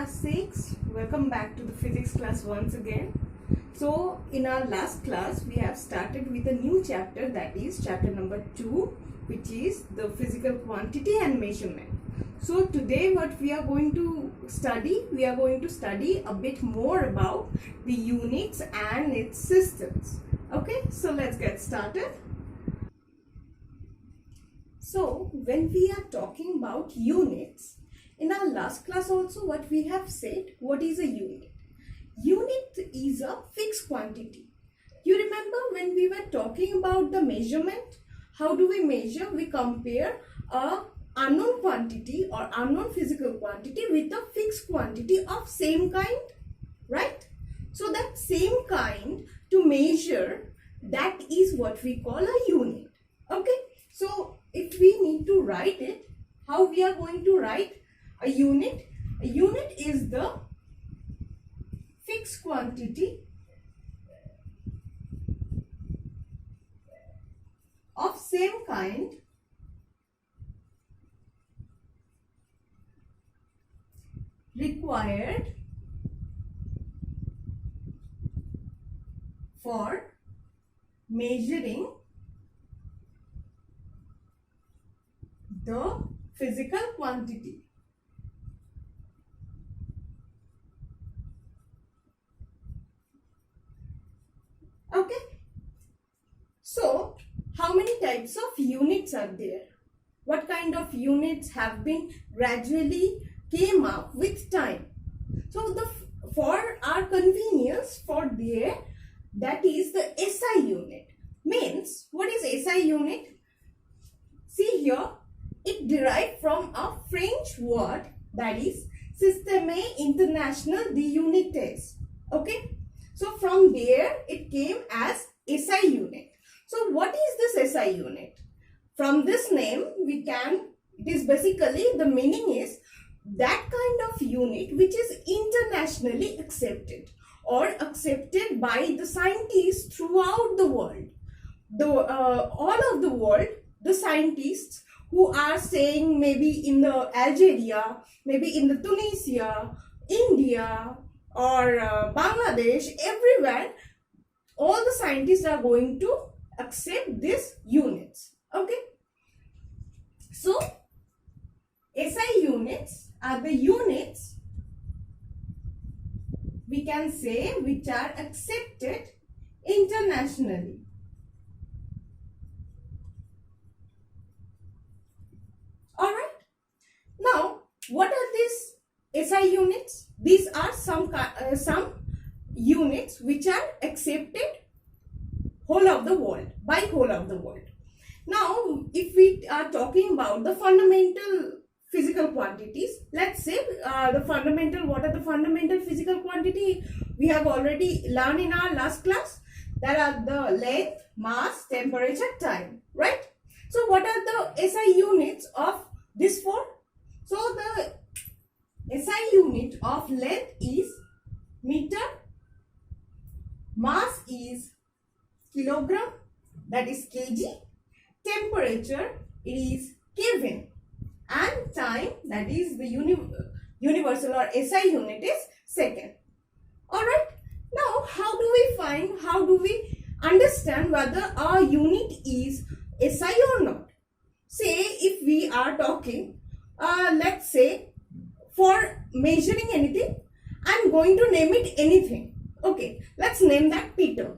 class 6. Welcome back to the physics class once again. So in our last class we have started with a new chapter, that is chapter number 2, which is the physical quantity and measurement. So today what we are going to study, a bit more about the units and its systems. Okay, so let's get started. So when we are talking about units, in our last class also what we have said, what is a unit? Unit is a fixed quantity. You remember when we were talking about the measurement? How do we measure? We compare a unknown quantity or unknown physical quantity with a fixed quantity of same kind, right? So that same kind to measure, that is what we call a unit. Okay, so if we need to write it, how we are going to write a unit? A unit is the fixed quantity of same kind required for measuring the physical quantity. Okay, so how many types of units are there? What kind of units have been gradually came up with time? So for our convenience, that is the SI unit. Means, what is SI unit? See here, it derived from a French word, that is Système International des Unités. Okay, so from there it came as SI unit. So what is this SI unit? From this name it is basically, the meaning is that kind of unit which is internationally accepted or accepted by the scientists throughout the world. All of the world, the scientists who are saying, maybe in the Algeria, maybe in the Tunisia, India, or Bangladesh, everywhere, all the scientists are going to accept these units. Okay, so SI units are the units, we can say, which are accepted internationally. Alright, now what are these SI units? These are some units which are accepted whole of the world, by whole of the world. Now if we are talking about the fundamental physical quantities, let's say what are the fundamental physical quantity we have already learned in our last class? That are the length, mass, temperature, time, right? So what are the SI units of this four? So the SI unit of length is meter, mass is kilogram, that is kg, temperature is Kelvin, and time, that is the universal or SI unit, is second. Alright, now how do we understand whether a unit is SI or not? Say if we are talking, let's say for measuring anything, I'm going to name it anything. Okay, let's name that Peter.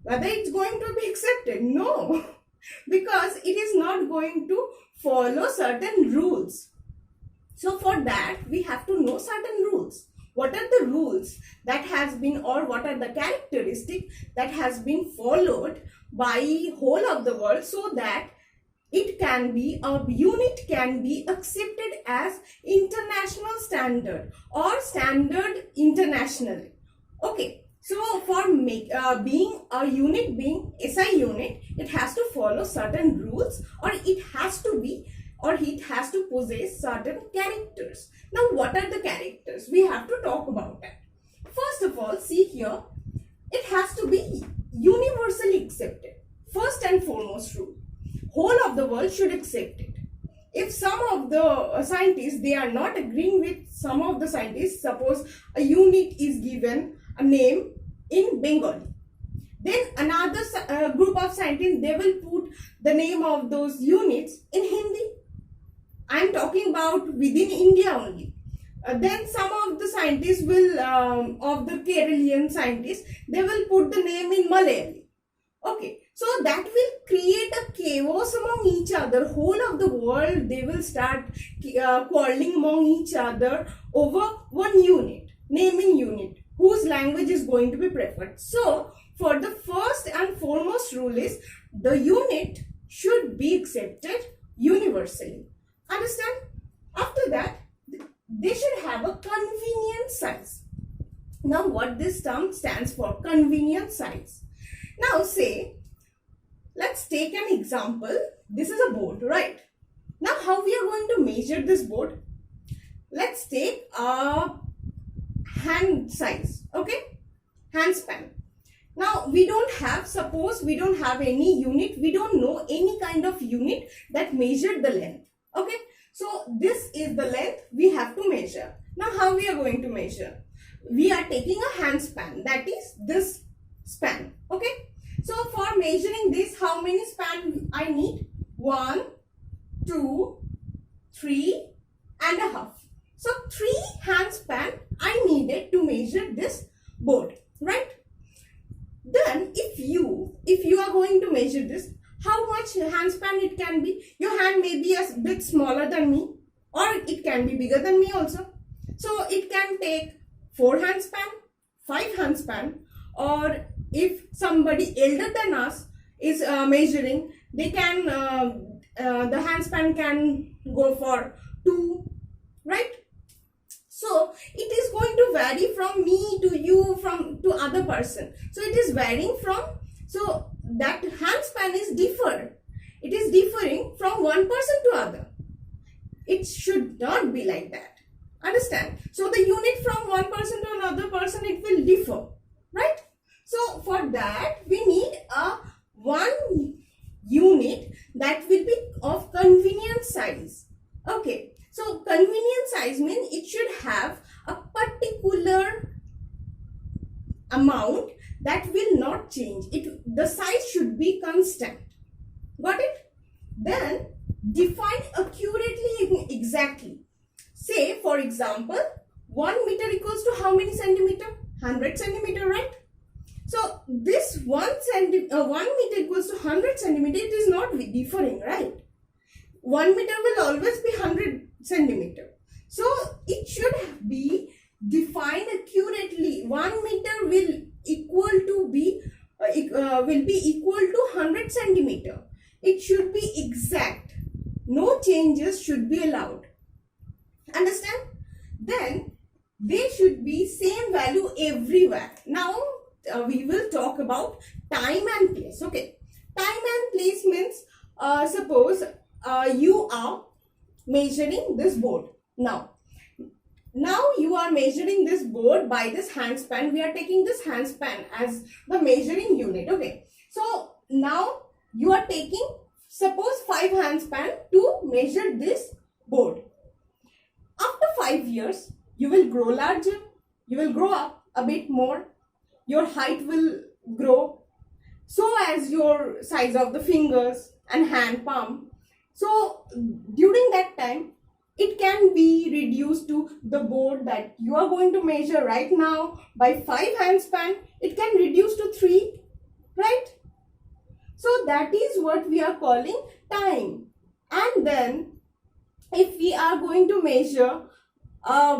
Whether it's going to be accepted? No, because it is not going to follow certain rules. So for that we have to know certain rules. What are the rules that has been, or what are the characteristics that has been followed by whole of the world, so that it can be, a unit can be accepted as international standard or standard internationally. Okay, so for being a unit, being SI unit, it has to follow certain rules, or it has to possess certain characters. Now what are the characters? We have to talk about that. First of all, see here, it has to be universally accepted. First and foremost rule, whole of the world should accept it. If some of the scientists, they are not agreeing with some of the scientists, suppose a unit is given a name in Bengali. Then another group of scientists, they will put the name of those units in Hindi. I am talking about within India only. Then some of the scientists will, of the Keralian scientists, they will put the name in Malayali. Okay, so that will create a chaos among each other. Whole of the world, they will start quarreling among each other over one unit, naming unit, whose language is going to be preferred. So, for the first and foremost rule is, the unit should be accepted universally. Understand? After that, they should have a convenient size. Now, what this term stands for, convenient size. Now, say, let's take an example. This is a board, right? Now, how we are going to measure this board? Let's take a hand size, okay? Hand span. Now, we don't have, suppose we don't have any unit, we don't know any kind of unit that measured the length, okay? So, this is the length we have to measure. Now, how we are going to measure? We are taking a hand span, that is this span, okay? So, for measuring this, how many span I need? 1, 2, 3 and a half. So, 3 hand span I needed to measure this board, right? Then, if you are going to measure this, how much hand span it can be? Your hand may be a bit smaller than me, or it can be bigger than me also. So, it can take 4 hand span, 5 hand span, or if somebody elder than us is measuring, they can, the hand span can go for 2, right? So, it is going to vary from me to you, from to other person. So, it is varying from, so that hand span is different. It is differing from one person to other. It should not be like that. Understand? So, the unit from one person to another person, it will differ, right? So, for that, we need a one unit that will be of convenient size. Okay. So, convenient size means it should have a particular amount that will not change. The size should be constant. Got it? Then, define accurately, exactly. Say, for example, 1 meter equals to how many centimeter? 100 centimeter, right? So, this 1 meter equals to 100 centimeter, it is not differing, right? 1 meter will always be 100 centimeter. So, it should be defined accurately. 1 meter will equal to be will be equal to 100 centimeter. It should be exact. No changes should be allowed. Understand? Then they should be same value everywhere. Now we will talk about time and place. Okay, time and place means suppose you are measuring this board. Now you are measuring this board by this hand span. We are taking this hand span as the measuring unit. Okay, so now you are taking, suppose 5 hand span to measure this board. After 5 years, you will grow larger. You will grow up a bit more. Your height will grow. So as your size of the fingers and hand palm. So during that time, it can be reduced to the board that you are going to measure right now by 5 hand span. It can reduce to 3, right? So that is what we are calling time. And then if we are going to measure a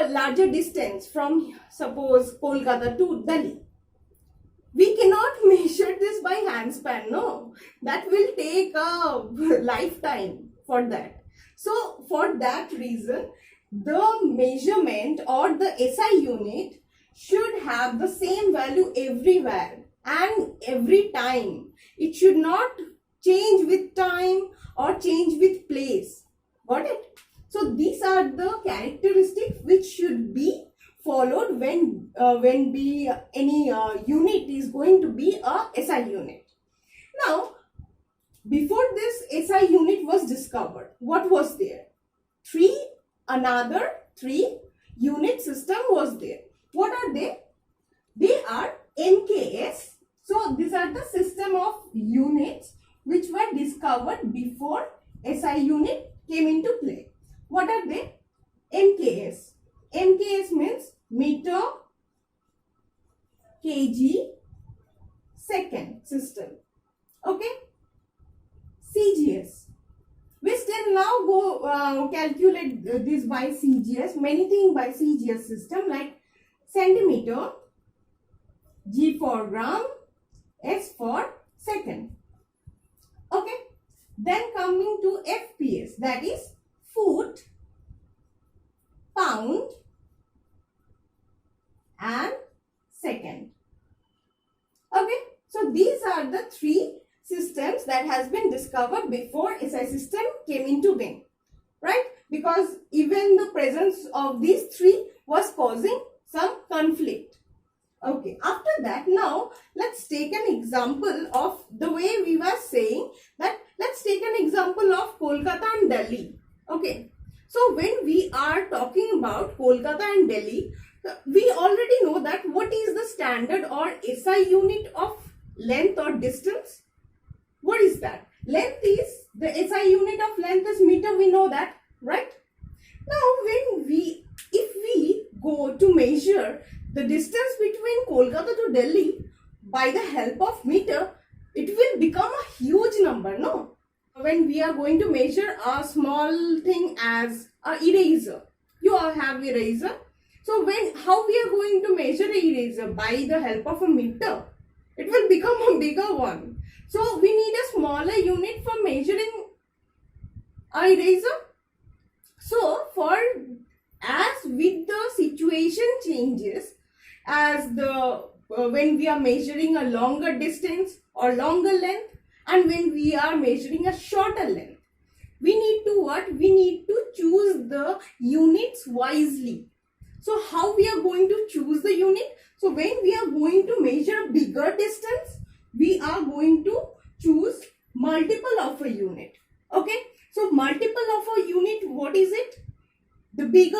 larger distance from, suppose, Kolkata to Delhi, we cannot measure this by hand span. No, that will take a lifetime for that. So for that reason, the measurement or the SI unit should have the same value everywhere and every time. It should not change with time or change with place. Got it? So these are the characteristics which should be followed when any unit is going to be a SI unit. Now, before this SI unit was discovered, what was there? Another three unit system was there. What are they? They are NKS. So these are the system of units which were discovered before SI unit came into play. What are they? NKS. NKS means meter, kg, second system. Okay. CGS. We still now go calculate this by CGS. Many things by CGS system like centimeter, G for gram, S for second. Okay. Then coming to FPS, that is foot, pound and second. Okay. So these are the three systems that has been discovered before SI system came into being, right? Because even the presence of these three was causing some conflict. Okay, after that, now let's take an example of the way we were saying that let's take an example of Kolkata and Delhi. Okay, so when we are talking about Kolkata and Delhi, we already know that what is the standard or SI unit of length or distance. What is that? Length is, the SI unit of length is meter, we know that, right? Now, if we go to measure the distance between Kolkata to Delhi by the help of meter, it will become a huge number, no? When we are going to measure a small thing as a eraser, you all have eraser. So how we are going to measure a eraser? By the help of a meter, it will become a bigger one. So we need a smaller unit for measuring a eraser. So as with the situation changes, as when we are measuring a longer distance or longer length, and when we are measuring a shorter length, we need to what? We need to choose the units wisely. So how we are going to choose the unit? So when we are going to measure a bigger distance, we are going to choose multiple of a unit. Okay. So multiple of a unit, what is it? The bigger,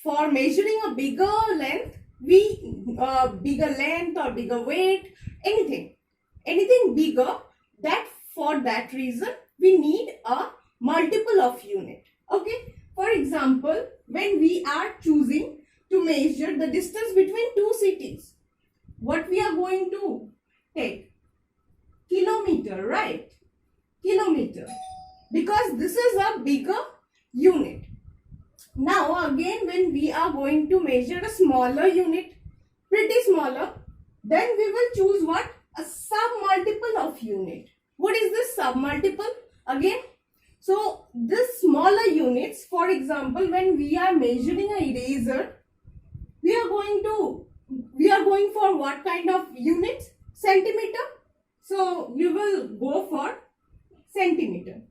for measuring a bigger length, bigger length or bigger weight, anything bigger, that for that reason we need a multiple of unit. Okay. For example, when we are choosing to measure the distance between two cities, what we are going to take? Kilometer, right? Kilometer. Because this is a bigger unit. Now again, when we are going to measure a smaller unit, pretty smaller, then we will choose what? A submultiple of unit. What is this submultiple? Again, so this smaller units, for example, when we are measuring a eraser, we are going for what kind of units? Centimeter. So we will go for centimeter.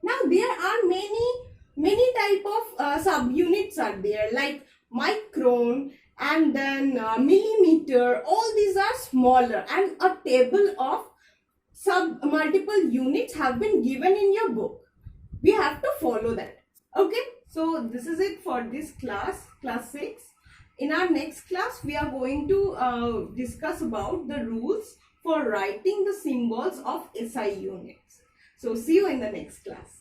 Now there are many type of subunits are there, like micron and then millimeter. All these are smaller, and a table of multiple units have been given in your book. We have to follow that. Okay. So this is it for this class 6. In our next class, we are going to discuss about the rules for writing the symbols of SI units. So see you in the next class.